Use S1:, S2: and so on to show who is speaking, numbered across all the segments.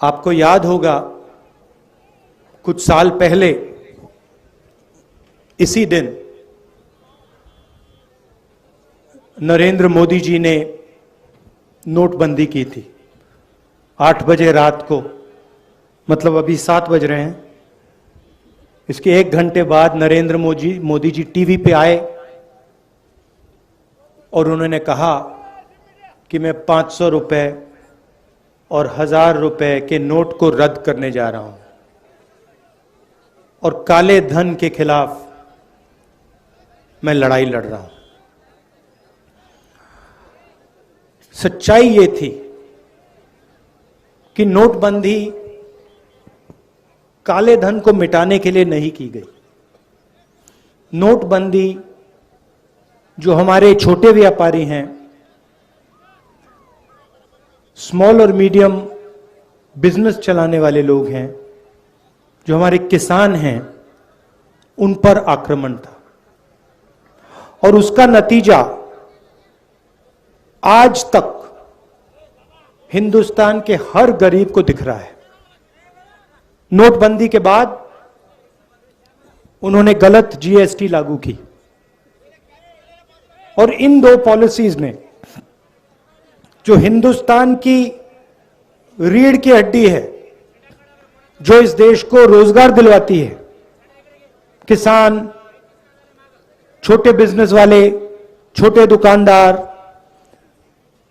S1: आपको याद होगा कुछ साल पहले इसी दिन नरेंद्र मोदी जी ने नोटबंदी की थी। 8 बजे रात को, मतलब अभी 7 बज रहे हैं, इसके 1 घंटे बाद नरेंद्र मोदी जी टीवी पे आए और उन्होंने कहा कि मैं 500 रुपए और 1000 रुपए के नोट को रद्द करने जा रहा हूं और काले धन के खिलाफ मैं लड़ाई लड़ रहा हूं। सच्चाई ये थी कि नोटबंदी काले धन को मिटाने के लिए नहीं की गई। नोटबंदी जो हमारे छोटे व्यापारी हैं, स्मॉल और मीडियम बिजनेस चलाने वाले लोग हैं, जो हमारे किसान हैं, उन पर आक्रमण था और उसका नतीजा आज तक हिंदुस्तान के हर गरीब को दिख रहा है। नोटबंदी के बाद उन्होंने गलत जीएसटी लागू की और इन 2 पॉलिसीज ने, जो हिंदुस्तान की रीढ़ की हड्डी है, जो इस देश को रोजगार दिलवाती है, किसान, छोटे बिजनेस वाले, छोटे दुकानदार,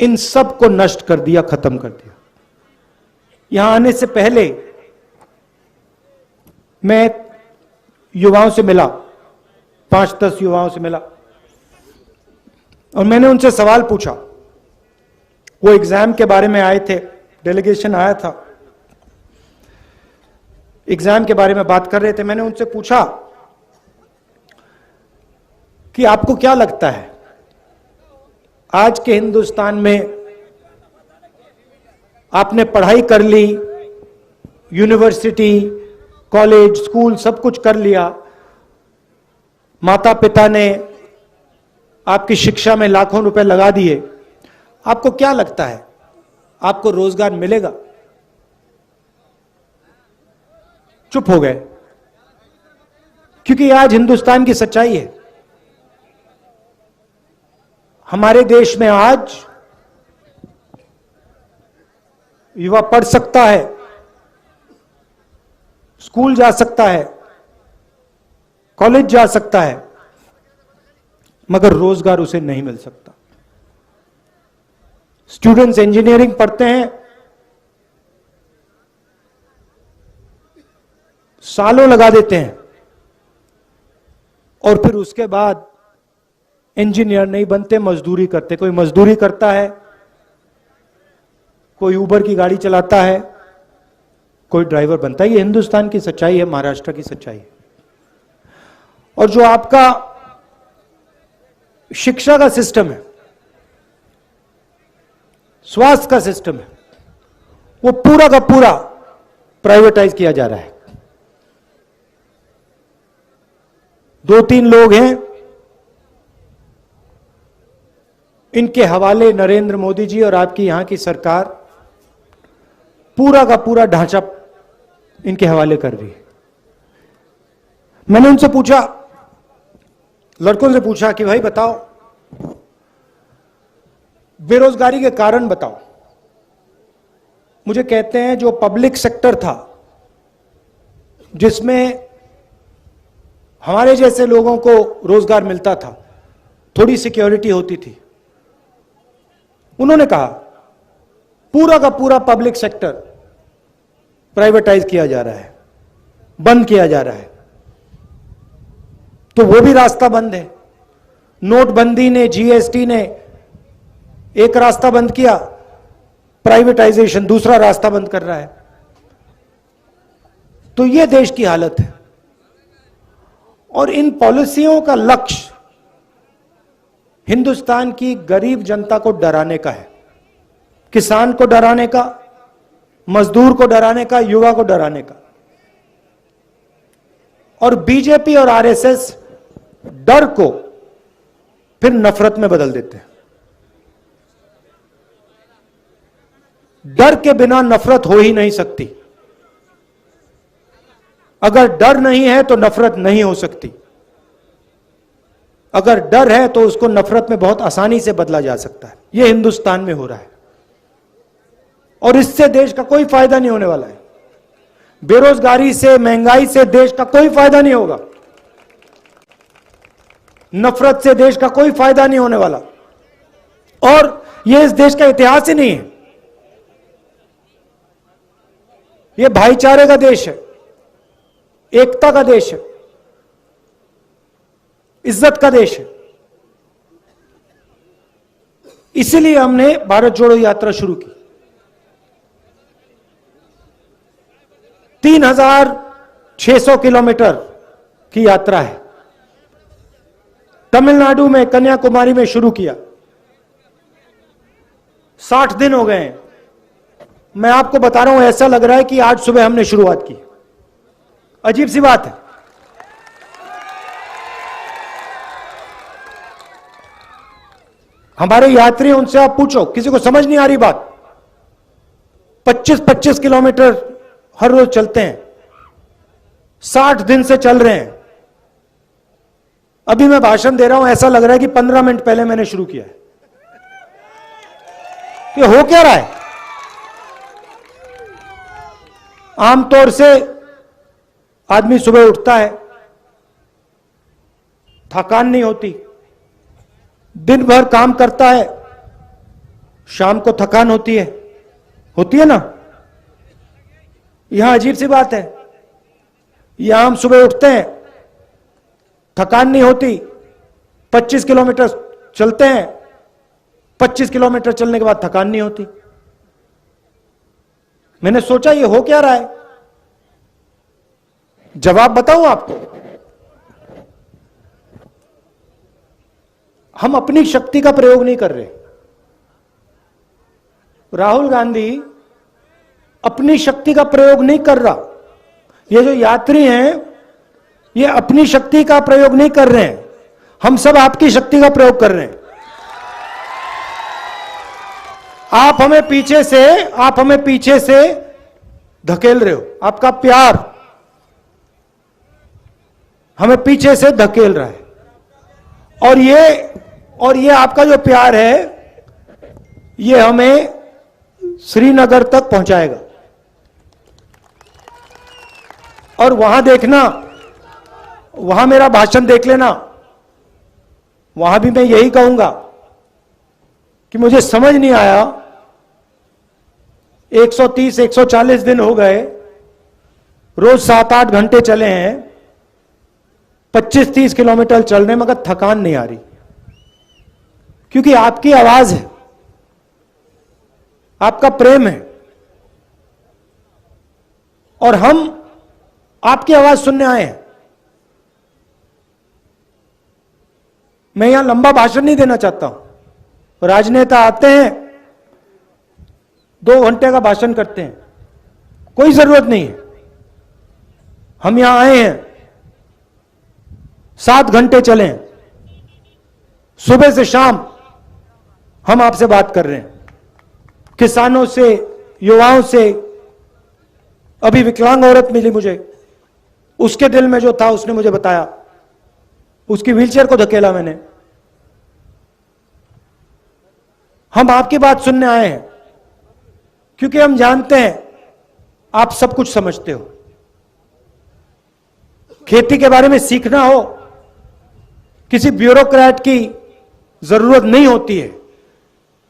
S1: इन सब को नष्ट कर दिया, खत्म कर दिया। यहां आने से पहले मैं युवाओं से मिला, 5-10 युवाओं से मिला और मैंने उनसे सवाल पूछा। वो एग्जाम के बारे में आए थे, डेलीगेशन आया था, एग्जाम के बारे में बात कर रहे थे। मैंने उनसे पूछा कि आपको क्या लगता है आज के हिंदुस्तान में, आपने पढ़ाई कर ली, यूनिवर्सिटी, कॉलेज, स्कूल सब कुछ कर लिया, माता पिता ने आपकी शिक्षा में लाखों रुपए लगा दिए, आपको क्या लगता है आपको रोजगार मिलेगा? चुप हो गए, क्योंकि आज हिंदुस्तान की सच्चाई है। हमारे देश में आज युवा पढ़ सकता है, स्कूल जा सकता है, कॉलेज जा सकता है, मगर रोजगार उसे नहीं मिल सकता। स्टूडेंट्स इंजीनियरिंग पढ़ते हैं, सालों लगा देते हैं और फिर उसके बाद इंजीनियर नहीं बनते, मजदूरी करते। कोई मजदूरी करता है, कोई उबर की गाड़ी चलाता है, कोई ड्राइवर बनता है। ये हिंदुस्तान की सच्चाई है, महाराष्ट्र की सच्चाई है। और जो आपका शिक्षा का सिस्टम है, स्वास्थ्य का सिस्टम है, वो पूरा का पूरा प्राइवेटाइज किया जा रहा है। 2-3 लोग हैं, इनके हवाले नरेंद्र मोदी जी और आपकी यहां की सरकार पूरा का पूरा ढांचा इनके हवाले कर रही है। मैंने उनसे पूछा, लड़कों से पूछा कि भाई बताओ, बेरोजगारी के कारण बताओ। मुझे कहते हैं जो पब्लिक सेक्टर था, जिसमें हमारे जैसे लोगों को रोजगार मिलता था, थोड़ी सिक्योरिटी होती थी, उन्होंने कहा पूरा का पूरा पब्लिक सेक्टर प्राइवेटाइज किया जा रहा है, बंद किया जा रहा है। तो वो भी रास्ता बंद है। नोटबंदी ने, जीएसटी ने एक रास्ता बंद किया, प्राइवेटाइजेशन दूसरा रास्ता बंद कर रहा है। तो ये देश की हालत है। और इन पॉलिसियों का लक्ष्य हिंदुस्तान की गरीब जनता को डराने का है, किसान को डराने का, मजदूर को डराने का, युवा को डराने का। और बीजेपी और आरएसएस डर को फिर नफरत में बदल देते हैं। डर के बिना नफरत हो ही नहीं सकती। अगर डर नहीं है तो नफरत नहीं हो सकती। अगर डर है तो उसको नफरत में बहुत आसानी से बदला जा सकता है। यह हिंदुस्तान में हो रहा है और इससे देश का कोई फायदा नहीं होने वाला है। बेरोजगारी से, महंगाई से देश का कोई फायदा नहीं होगा। नफरत से देश का कोई फायदा नहीं होने वाला। और यह इस देश का इतिहास ही नहीं है। यह भाईचारे का देश है, एकता का देश है, इज्जत का देश है। इसीलिए हमने भारत जोड़ो यात्रा शुरू की। 3600 किलोमीटर की यात्रा है। तमिलनाडु में, कन्याकुमारी में शुरू किया। 60 दिन हो गए हैं। मैं आपको बता रहा हूं, ऐसा लग रहा है कि आज सुबह हमने शुरुआत की। अजीब सी बात है। हमारे यात्री, उनसे आप पूछो, किसी को समझ नहीं आ रही बात। 25-25 किलोमीटर हर रोज चलते हैं। 60 दिन से चल रहे हैं। अभी मैं भाषण दे रहा हूं, ऐसा लग रहा है कि 15 मिनट पहले मैंने शुरू किया है। ये हो क्या रहा है? आमतौर से आदमी सुबह उठता है, थकान नहीं होती, दिन भर काम करता है, शाम को थकान होती है ना? यहां अजीब सी बात है। यहां हम सुबह उठते हैं, थकान नहीं होती, 25 किलोमीटर चलते हैं, 25 किलोमीटर चलने के बाद थकान नहीं होती। मैंने सोचा ये हो क्या रहा है? जवाब बताऊं आपको। हम अपनी शक्ति का प्रयोग नहीं कर रहे। राहुल गांधी अपनी शक्ति का प्रयोग नहीं कर रहा। ये जो यात्री हैं, ये अपनी शक्ति का प्रयोग नहीं कर रहे हैं। हम सब आपकी शक्ति का प्रयोग कर रहे हैं। आप हमें पीछे से धकेल रहे हो। आपका प्यार हमें पीछे से धकेल रहा है। और ये आपका जो प्यार है, ये हमें श्रीनगर तक पहुंचाएगा। और वहां देखना, वहां मेरा भाषण देख लेना। वहां भी मैं यही कहूंगा कि मुझे समझ नहीं आया, 130-140 दिन हो गए, रोज 7-8 घंटे चले हैं, 25-30 किलोमीटर चल रहे, मगर थकान नहीं आ रही। क्योंकि आपकी आवाज है, आपका प्रेम है, और हम आपकी आवाज सुनने आए हैं। मैं यहां लंबा भाषण नहीं देना चाहता हूं। राजनेता आते हैं, 2 घंटे का भाषण करते हैं, कोई जरूरत नहीं है। हम यहां आए हैं, 7 घंटे चले, सुबह से शाम हम आपसे बात कर रहे हैं। किसानों से, युवाओं से, अभी विकलांग औरत मिली मुझे, उसके दिल में जो था उसने मुझे बताया, उसकी व्हीलचेयर को धकेला मैंने। हम आपकी बात सुनने आए हैं, क्योंकि हम जानते हैं आप सब कुछ समझते हो। खेती के बारे में सीखना हो, किसी ब्यूरोक्रेट की जरूरत नहीं होती है।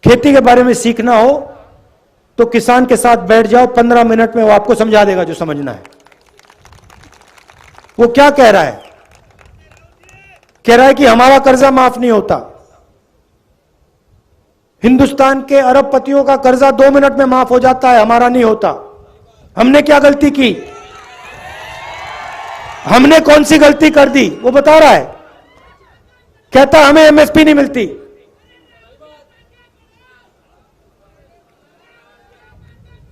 S1: खेती के बारे में सीखना हो तो किसान के साथ बैठ जाओ, 15 मिनट में वो आपको समझा देगा जो समझना है। वो क्या कह रहा है? कह रहा है कि हमारा कर्जा माफ नहीं होता। हिंदुस्तान के अरबपतियों का कर्जा 2 मिनट में माफ हो जाता है, हमारा नहीं होता। हमने क्या गलती की? हमने कौन सी गलती कर दी? वो बता रहा है। कहता हमें एमएसपी नहीं मिलती।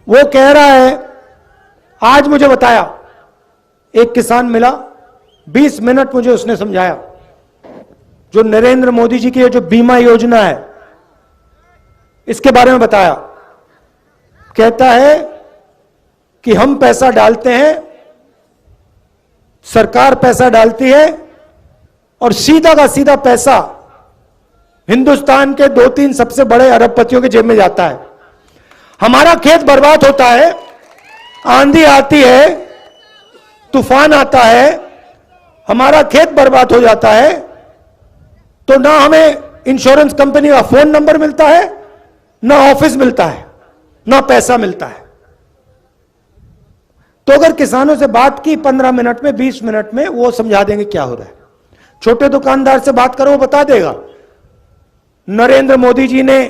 S1: वो कह रहा है, आज मुझे बताया, एक किसान मिला, 20 मिनट मुझे उसने समझाया, जो नरेंद्र मोदी जी की ये जो बीमा योजना है, इसके बारे में बताया कहता है कि हम पैसा डालते हैं, सरकार पैसा डालती है और सीधा का सीधा पैसा हिंदुस्तान के 2-3 सबसे बड़े अरबपतियों के जेब में जाता है। हमारा खेत बर्बाद होता है, आंधी आती है, तूफान आता है, हमारा खेत बर्बाद हो जाता है, तो ना हमें इंश्योरेंस कंपनी का फोन नंबर मिलता है, ना ऑफिस मिलता है, ना पैसा मिलता है। तो अगर किसानों से बात की 15 मिनट में, 20 मिनट में, वो समझा देंगे क्या हो रहा है। छोटे दुकानदार से बात करो, वो बता देगा नरेंद्र मोदी जी ने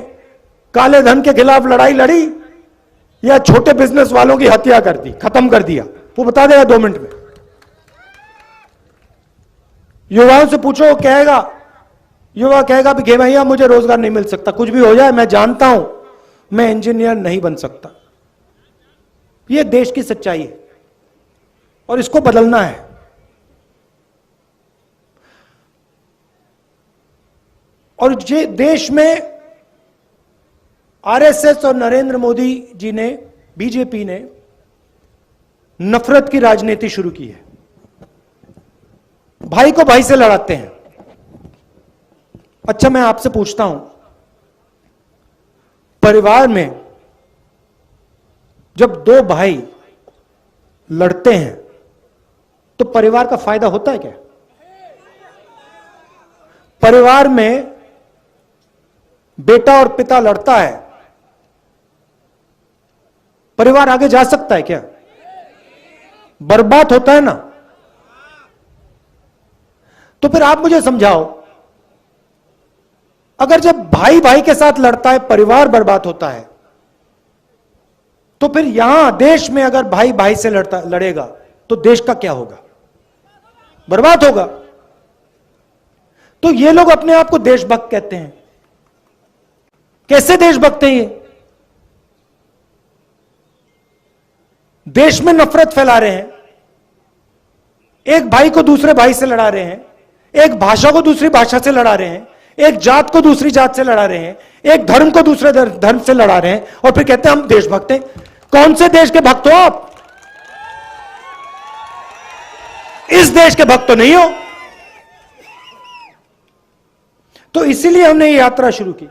S1: काले धन के खिलाफ लड़ाई लड़ी या छोटे बिजनेस वालों की हत्या कर दी, खत्म कर दिया, वो बता देगा 2 मिनट में। युवाओं से पूछो, कहेगा, युवा कहेगा कि भैया मुझे रोजगार नहीं मिल सकता, कुछ भी हो जाए, मैं जानता हूं मैं इंजीनियर नहीं बन सकता। यह देश की सच्चाई है और इसको बदलना है। और ये देश में आरएसएस और नरेंद्र मोदी जी ने, बीजेपी ने नफरत की राजनीति शुरू की है। भाई को भाई से लड़ाते हैं। अच्छा, मैं आपसे पूछता हूं, परिवार में जब 2 भाई लड़ते हैं तो परिवार का फायदा होता है क्या? परिवार में बेटा और पिता लड़ता है, परिवार आगे जा सकता है क्या? बर्बाद होता है ना। तो फिर आप मुझे समझाओ, अगर जब भाई भाई के साथ लड़ता है परिवार बर्बाद होता है, तो फिर यहां देश में अगर भाई भाई से लड़ेगा तो देश का क्या होगा? बर्बाद होगा। तो ये लोग अपने आप को देशभक्त कहते हैं। कैसे देशभक्त हैं ये? देश में नफरत फैला रहे हैं, एक भाई को दूसरे भाई से लड़ा रहे हैं, एक भाषा को दूसरी भाषा से लड़ा रहे हैं, एक जात को दूसरी जात से लड़ा रहे हैं, एक धर्म को दूसरे धर्म से लड़ा रहे हैं, और फिर कहते हैं हम देशभक्त हैं। कौन से देश के भक्त हो आप? इस देश के भक्त तो नहीं हो। तो इसीलिए हमने ये यात्रा शुरू की,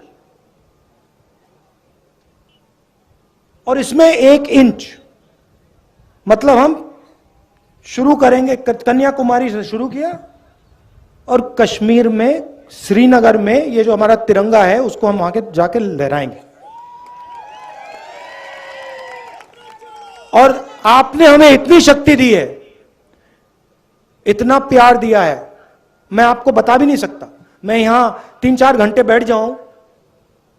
S1: और इसमें 1 इंच मतलब हम शुरू करेंगे, कन्याकुमारी से शुरू किया और कश्मीर में, श्रीनगर में ये जो हमारा तिरंगा है उसको हम वहां के जाके लहराएंगे। और आपने हमें इतनी शक्ति दी है, इतना प्यार दिया है, मैं आपको बता भी नहीं सकता। मैं यहां 3-4 घंटे बैठ जाऊं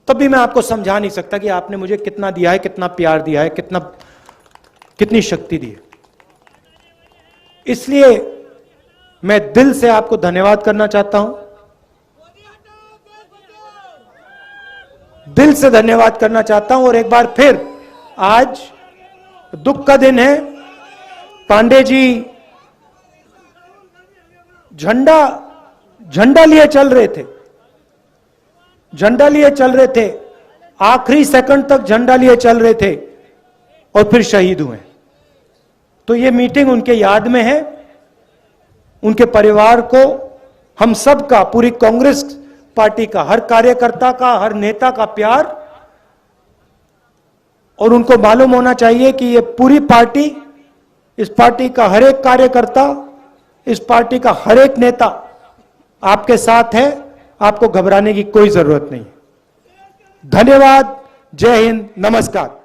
S1: तब भी मैं आपको समझा नहीं सकता कि आपने मुझे कितना दिया है, कितना प्यार दिया है, कितनी शक्ति दी है। इसलिए मैं दिल से आपको धन्यवाद करना चाहता हूं, दिल से धन्यवाद करना चाहता हूं। और एक बार फिर आज दुख का दिन है। पांडे जी झंडा लिए चल रहे थे, झंडा लिए चल रहे थे, आखिरी सेकंड तक झंडा लिए चल रहे थे और फिर शहीद हुए। तो ये मीटिंग उनके याद में है। उनके परिवार को, हम सब का, पूरी कांग्रेस पार्टी का, हर कार्यकर्ता का, हर नेता का प्यार। और उनको मालूम होना चाहिए कि ये पूरी पार्टी, इस पार्टी का हर एक कार्यकर्ता, इस पार्टी का हर एक नेता आपके साथ है। आपको घबराने की कोई जरूरत नहीं। धन्यवाद। जय हिंद। नमस्कार।